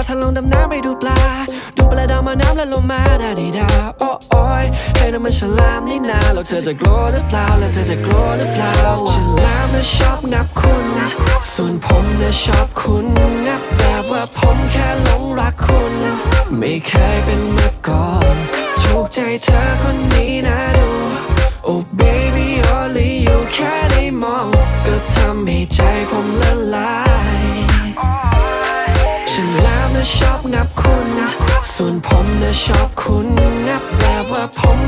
ถ้าลงดำน้ำไปดูปลาดูปลาดาวมาน้ำและลงมาได้ดีดาโอ้โอ้ยให้น้ำมันฉลามนี่นาแล้วเธอจะกลัวหรือเปล่าแล้วเธอจะกลัวหรือเปล่าฉลามน่ะชอบงับคุณส่วนผมน่ะชอบคุณงับแบบว่าผมแค่หลงรักคุณไม่เคยเป็นมาก่อนถูกใจเธอคนนี้นะดู Oh baby only you แค่ได้มองก็ทำให้ใจผมละลายฉลามน่ะชอบงับคุณส่วนผมน่ะชอบคุณงับแบบว่าผม